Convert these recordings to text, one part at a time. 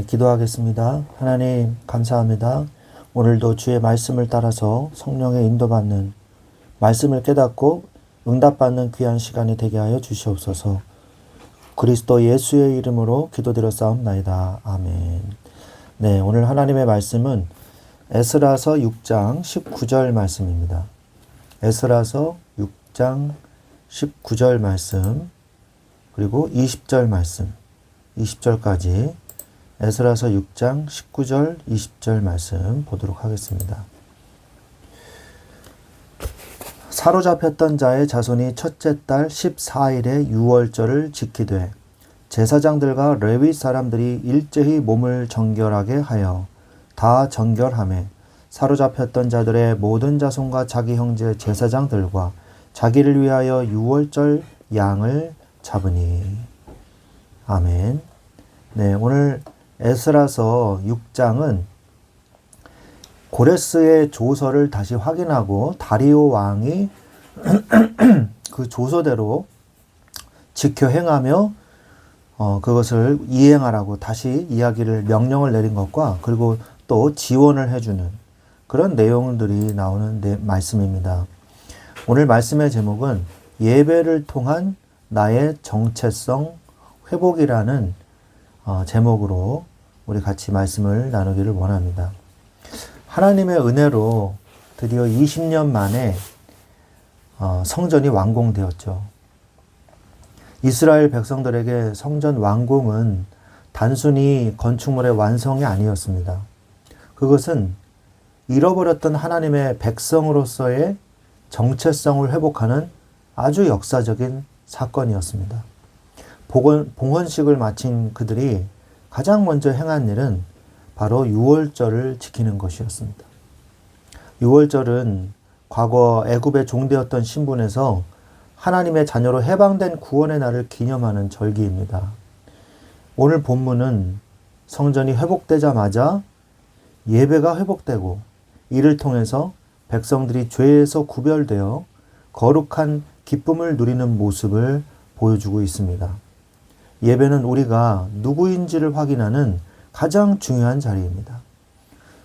네, 기도하겠습니다. 하나님, 감사합니다. 오늘도 주의 말씀을 따라서 성령의 인도받는 말씀을 깨닫고 응답받는 귀한 시간이 되게 하여 주시옵소서. 그리스도 예수의 이름으로 기도드렸사옵나이다. 아멘. 네, 오늘 하나님의 말씀은 에스라서 6장 19절 말씀입니다. 에스라서 6장 19절 말씀, 그리고 20절 말씀, 20절까지 에스라서 6장 19절, 20절 말씀 보도록 하겠습니다. 사로잡혔던 자의 자손이 첫째 달 14일에 유월절을 지키되 제사장들과 레위 사람들이 일제히 몸을 정결하게 하여 다 정결하매 사로잡혔던 자들의 모든 자손과 자기 형제 제사장들과 자기를 위하여 유월절 양을 잡으니. 아멘. 네, 오늘 에스라서 6장은 고레스의 조서를 다시 확인하고 다리오 왕이 그 조서대로 지켜 행하며 그것을 이행하라고 다시 명령을 내린 것과 그리고 또 지원을 해주는 그런 내용들이 나오는 말씀입니다. 오늘 말씀의 제목은 예배를 통한 나의 정체성 회복이라는 제목으로 우리 같이 말씀을 나누기를 원합니다. 하나님의 은혜로 드디어 20년 만에 성전이 완공되었죠. 이스라엘 백성들에게 성전 완공은 단순히 건축물의 완성이 아니었습니다. 그것은 잃어버렸던 하나님의 백성으로서의 정체성을 회복하는 아주 역사적인 사건이었습니다. 봉헌식을 마친 그들이 가장 먼저 행한 일은 바로 유월절을 지키는 것이었습니다. 유월절은 과거 애굽의 종되었던 신분에서 하나님의 자녀로 해방된 구원의 날을 기념하는 절기입니다. 오늘 본문은 성전이 회복되자마자 예배가 회복되고 이를 통해서 백성들이 죄에서 구별되어 거룩한 기쁨을 누리는 모습을 보여주고 있습니다. 예배는 우리가 누구인지를 확인하는 가장 중요한 자리입니다.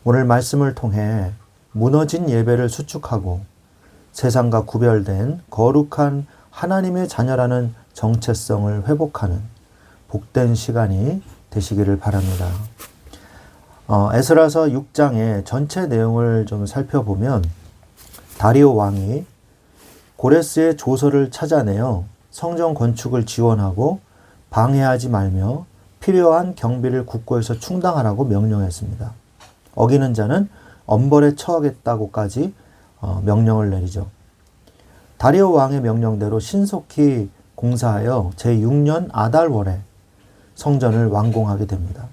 오늘 말씀을 통해 무너진 예배를 수축하고 세상과 구별된 거룩한 하나님의 자녀라는 정체성을 회복하는 복된 시간이 되시기를 바랍니다. 에스라서 6장의 전체 내용을 좀 살펴보면 다리오 왕이 고레스의 조서를 찾아내어 성전 건축을 지원하고 방해하지 말며 필요한 경비를 국고에서 충당하라고 명령했습니다. 어기는 자는 엄벌에 처하겠다고까지 명령을 내리죠. 다리오 왕의 명령대로 신속히 공사하여 제6년 아달월에 성전을 완공하게 됩니다.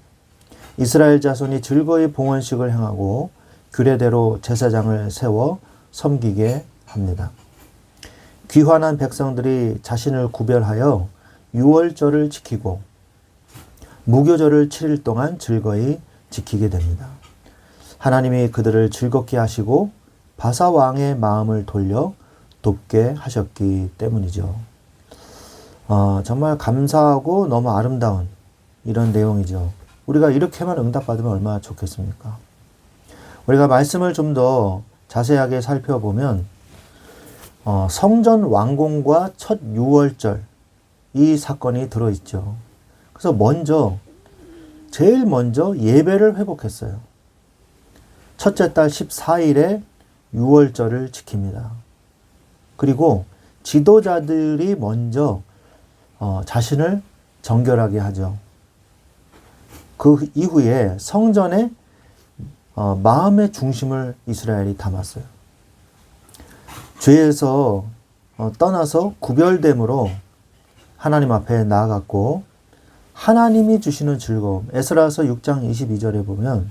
이스라엘 자손이 즐거이 봉헌식을 행하고 규례대로 제사장을 세워 섬기게 합니다. 귀환한 백성들이 자신을 구별하여 유월절을 지키고 무교절을 7일 동안 즐거이 지키게 됩니다. 하나님이 그들을 즐겁게 하시고 바사 왕의 마음을 돌려 돕게 하셨기 때문이죠. 정말 감사하고 너무 아름다운 이런 내용이죠. 우리가 이렇게만 응답받으면 얼마나 좋겠습니까? 우리가 말씀을 좀 더 자세하게 살펴보면 성전 완공과 첫 유월절 이 사건이 들어있죠. 그래서 제일 먼저 예배를 회복했어요. 첫째 달 14일에 유월절을 지킵니다. 그리고 지도자들이 먼저 자신을 정결하게 하죠. 그 이후에 성전에 마음의 중심을 이스라엘이 담았어요. 죄에서 떠나서 구별됨으로 하나님 앞에 나아갔고 하나님이 주시는 즐거움, 에스라서 6장 22절에 보면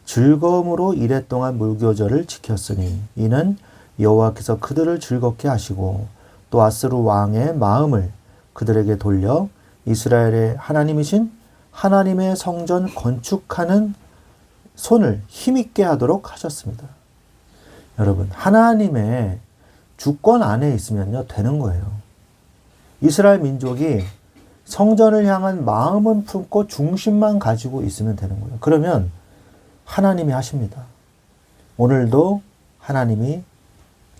즐거움으로 이랫동안 무교절을 지켰으니 이는 여호와께서 그들을 즐겁게 하시고 또 아스루 왕의 마음을 그들에게 돌려 이스라엘의 하나님이신 하나님의 성전 건축하는 손을 힘있게 하도록 하셨습니다. 여러분, 하나님의 주권 안에 있으면요 되는 거예요. 이스라엘 민족이 성전을 향한 마음은 품고 중심만 가지고 있으면 되는 거예요. 그러면 하나님이 하십니다. 오늘도 하나님이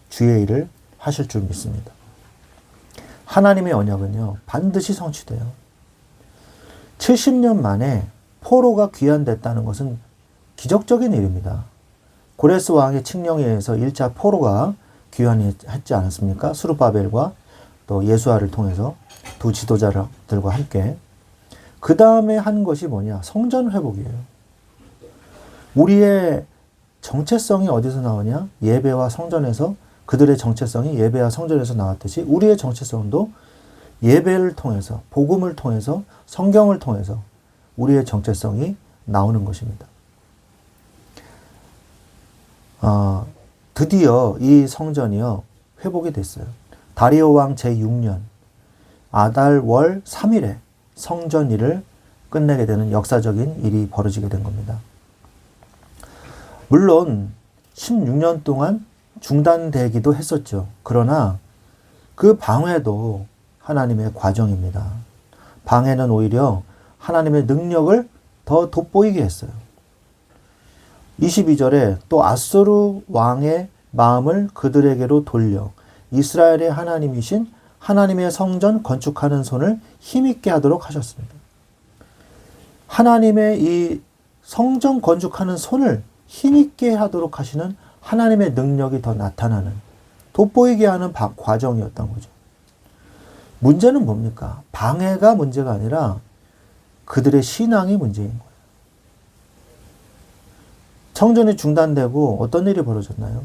주의 일을 하실 줄 믿습니다. 하나님의 언약은요, 반드시 성취돼요. 70년 만에 포로가 귀환됐다는 것은 기적적인 일입니다. 고레스 왕의 칙령에 의해서 1차 포로가 귀환했지 않았습니까? 수르바벨과 또 예수아를 통해서 두 지도자들과 함께. 그 다음에 한 것이 뭐냐? 성전 회복이에요. 우리의 정체성이 어디서 나오냐? 예배와 성전에서, 그들의 정체성이 예배와 성전에서 나왔듯이 우리의 정체성도 예배를 통해서, 복음을 통해서, 성경을 통해서 우리의 정체성이 나오는 것입니다. 드디어 이 성전이요, 회복이 됐어요. 다리오 왕 제6년 아달 월 3일에 성전 일을 끝내게 되는 역사적인 일이 벌어지게 된 겁니다. 물론 16년 동안 중단되기도 했었죠. 그러나 그 방해도 하나님의 과정입니다. 방해는 오히려 하나님의 능력을 더 돋보이게 했어요. 22절에 또 아수르 왕의 마음을 그들에게로 돌려 이스라엘의 하나님이신 하나님의 성전 건축하는 손을 힘있게 하도록 하셨습니다. 하나님의 이 성전 건축하는 손을 힘있게 하도록 하시는 하나님의 능력이 더 나타나는, 돋보이게 하는 과정이었던 거죠. 문제는 뭡니까? 방해가 문제가 아니라 그들의 신앙이 문제인 거예요. 성전이 중단되고 어떤 일이 벌어졌나요?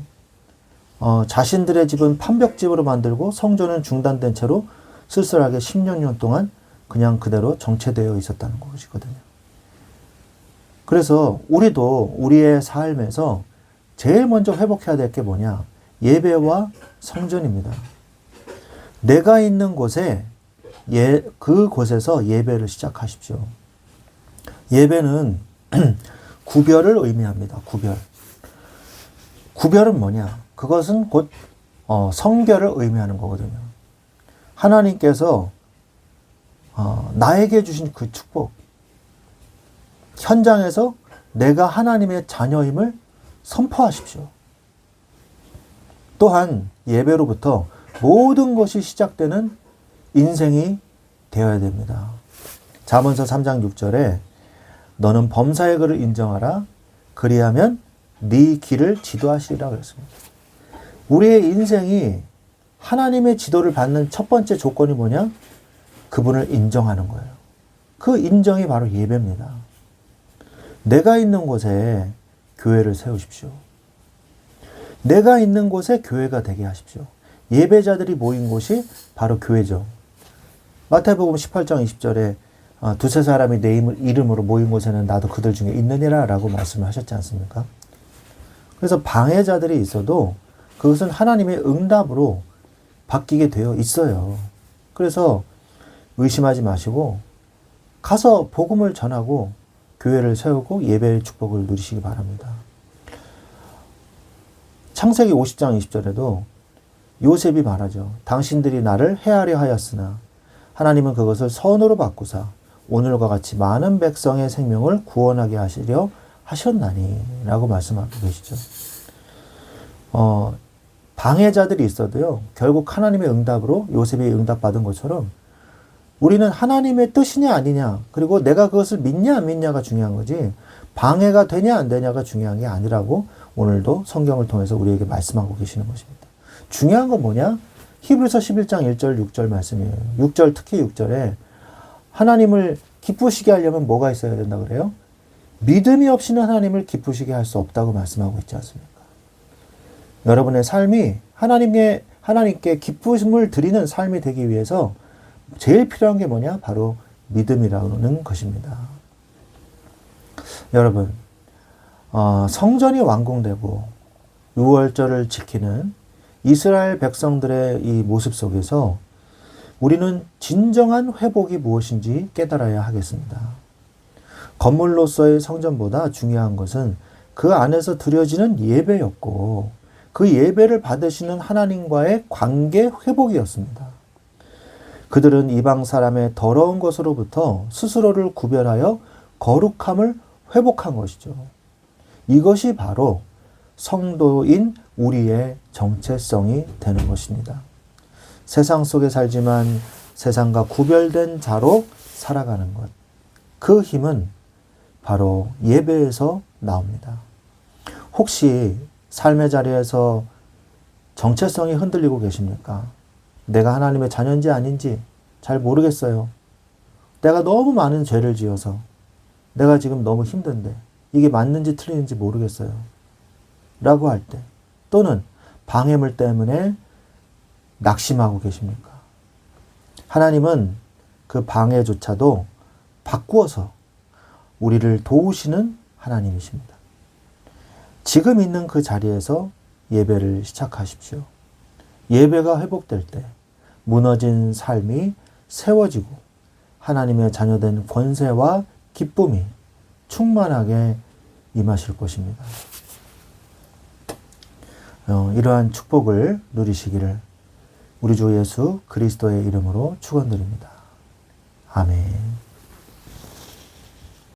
자신들의 집은 판벽집으로 만들고 성전은 중단된 채로 쓸쓸하게 10년 동안 그냥 그대로 정체되어 있었다는 것이거든요. 그래서 우리도 우리의 삶에서 제일 먼저 회복해야 될 게 뭐냐? 예배와 성전입니다. 내가 있는 곳에 그곳에서 예배를 시작하십시오. 예배는 구별을 의미합니다. 구별. 구별은 뭐냐? 그것은 곧 성결을 의미하는 거거든요. 하나님께서 나에게 주신 그 축복, 현장에서 내가 하나님의 자녀임을 선포하십시오. 또한 예배로부터 모든 것이 시작되는 인생이 되어야 됩니다. 잠언서 3장 6절에 너는 범사의 그를 인정하라. 그리하면 네 길을 지도하시리라 그랬습니다. 우리의 인생이 하나님의 지도를 받는 첫 번째 조건이 뭐냐? 그분을 인정하는 거예요. 그 인정이 바로 예배입니다. 내가 있는 곳에 교회를 세우십시오. 내가 있는 곳에 교회가 되게 하십시오. 예배자들이 모인 곳이 바로 교회죠. 마태복음 18장 20절에 두세 사람이 내 이름으로 모인 곳에는 나도 그들 중에 있느니라 라고 말씀을 하셨지 않습니까? 그래서 방해자들이 있어도 그것은 하나님의 응답으로 바뀌게 되어 있어요. 그래서 의심하지 마시고 가서 복음을 전하고 교회를 세우고 예배의 축복을 누리시기 바랍니다. 창세기 50장 20절에도 요셉이 말하죠. 당신들이 나를 해하려 하였으나 하나님은 그것을 선으로 바꾸사 오늘과 같이 많은 백성의 생명을 구원하게 하시려 하셨나니 라고 말씀하고 계시죠. 방해자들이 있어도요, 결국 하나님의 응답으로 요셉이 응답받은 것처럼 우리는 하나님의 뜻이냐 아니냐, 그리고 내가 그것을 믿냐 안 믿냐가 중요한 거지 방해가 되냐 안 되냐가 중요한 게 아니라고 오늘도 성경을 통해서 우리에게 말씀하고 계시는 것입니다. 중요한 건 뭐냐? 히브리서 11장 1절 6절 말씀이에요. 6절 특히 6절에 하나님을 기쁘시게 하려면 뭐가 있어야 된다 그래요? 믿음이 없이는 하나님을 기쁘시게 할 수 없다고 말씀하고 있지 않습니까? 여러분의 삶이 하나님께 기쁨을 드리는 삶이 되기 위해서 제일 필요한 게 뭐냐? 바로 믿음이라는 것입니다. 여러분, 성전이 완공되고 유월절을 지키는 이스라엘 백성들의 이 모습 속에서 우리는 진정한 회복이 무엇인지 깨달아야 하겠습니다. 건물로서의 성전보다 중요한 것은 그 안에서 드려지는 예배였고 그 예배를 받으시는 하나님과의 관계 회복이었습니다. 그들은 이방 사람의 더러운 것으로부터 스스로를 구별하여 거룩함을 회복한 것이죠. 이것이 바로 성도인 우리의 정체성이 되는 것입니다. 세상 속에 살지만 세상과 구별된 자로 살아가는 것. 그 힘은 바로 예배에서 나옵니다. 혹시 삶의 자리에서 정체성이 흔들리고 계십니까? 내가 하나님의 자녀인지 아닌지 잘 모르겠어요. 내가 너무 많은 죄를 지어서 내가 지금 너무 힘든데 이게 맞는지 틀리는지 모르겠어요. 라고 할 때, 또는 방해물 때문에 낙심하고 계십니까? 하나님은 그 방해조차도 바꾸어서 우리를 도우시는 하나님이십니다. 지금 있는 그 자리에서 예배를 시작하십시오. 예배가 회복될 때 무너진 삶이 세워지고 하나님의 자녀된 권세와 기쁨이 충만하게 임하실 것입니다. 이러한 축복을 누리시기를 우리 주 예수 그리스도의 이름으로 축원드립니다. 아멘.